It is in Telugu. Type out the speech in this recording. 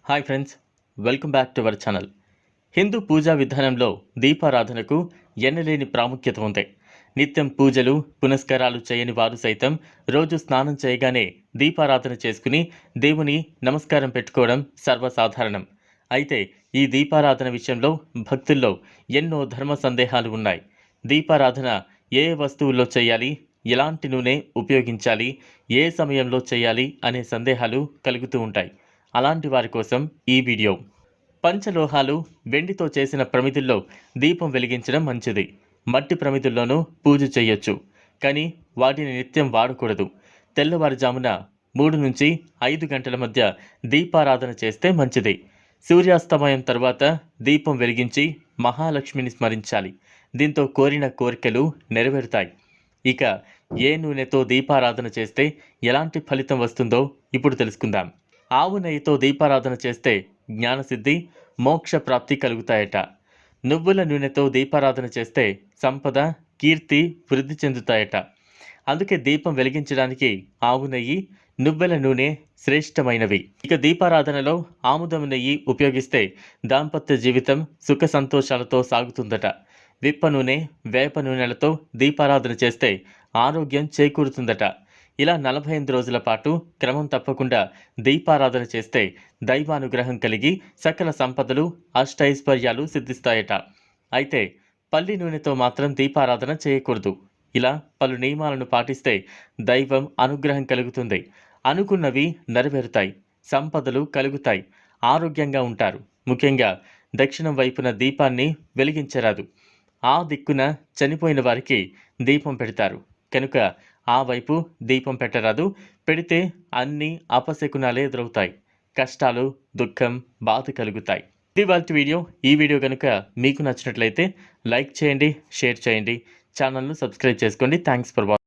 Hi friends, welcome back to our channel. Hindu పూజా విధానంలో దీపారాధనకు ఎన్నలేని ప్రాముఖ్యత ఉంది. నిత్యం పూజలు పునస్కారాలు చేయని వారు సైతం రోజు స్నానం చేయగానే దీపారాధన చేసుకుని దేవుని నమస్కారం పెట్టుకోవడం సర్వసాధారణం. అయితే ఈ దీపారాధన విషయంలో భక్తుల్లో ఎన్నో ధర్మ సందేహాలు ఉన్నాయి. దీపారాధన ఏ వస్తువుల్లో చేయాలి, ఎలాంటి నూనె ఉపయోగించాలి, ఏ సమయంలో చేయాలి అనే సందేహాలు కలుగుతూ ఉంటాయి. అలాంటి వారి కోసం ఈ వీడియో. పంచలోహాలు వెండితో చేసిన ప్రమిదుల్లో దీపం వెలిగించడం మంచిది. మట్టి ప్రమిదుల్లోనూ పూజ చేయొచ్చు, కానీ వాటిని నిత్యం వాడకూడదు. తెల్లవారుజామున 3 నుంచి 5 గంటల మధ్య దీపారాధన చేస్తే మంచిది. సూర్యాస్తమయం తర్వాత దీపం వెలిగించి మహాలక్ష్మిని స్మరించాలి. దీంతో కోరిన కోరికలు నెరవేరుతాయి. ఇక ఏ నూనెతో దీపారాధన చేస్తే ఎలాంటి ఫలితం వస్తుందో ఇప్పుడు తెలుసుకుందాం. ఆవు నెయ్యితో దీపారాధన చేస్తే జ్ఞానసిద్ధి, మోక్ష ప్రాప్తి కలుగుతాయట. నువ్వుల నూనెతో దీపారాధన చేస్తే సంపద, కీర్తి వృద్ధి చెందుతాయట. అందుకే దీపం వెలిగించడానికి ఆవు నెయ్యి, నువ్వుల నూనె శ్రేష్టమైనవి. ఇక దీపారాధనలో ఆముదం నెయ్యి ఉపయోగిస్తే దాంపత్య జీవితం సుఖ సంతోషాలతో సాగుతుందట. విప్ప నూనె, వేప నూనెలతో దీపారాధన చేస్తే ఆరోగ్యం చేకూరుతుందట. ఇలా 48 రోజుల పాటు క్రమం తప్పకుండా దీపారాధన చేస్తే దైవానుగ్రహం కలిగి సకల సంపదలు, అష్టైశ్వర్యాలు సిద్ధిస్తాయట. అయితే పల్లి నూనెతో మాత్రం దీపారాధన చేయకూడదు. ఇలా పలు నియమాలను పాటిస్తే దైవం అనుగ్రహం కలుగుతుంది. అనుకున్నవి నెరవేరుతాయి, సంపదలు కలుగుతాయి, ఆరోగ్యంగా ఉంటారు. ముఖ్యంగా దక్షిణం వైపున దీపాన్ని వెలిగించరాదు. ఆ దిక్కున చనిపోయిన వారికి దీపం పెడతారు కనుక ఆ వైపు దీపం పెట్టరాదు. పెడితే అన్ని అపశకునాలే ఎదురవుతాయి. కష్టాలు, దుఃఖం, బాధ కలుగుతాయి. ఇది ఇవాల్టి వీడియో. ఈ వీడియో కనుక మీకు నచ్చినట్లయితే లైక్ చేయండి, షేర్ చేయండి, ఛానల్ను సబ్స్క్రైబ్ చేసుకోండి. Thanks for watching.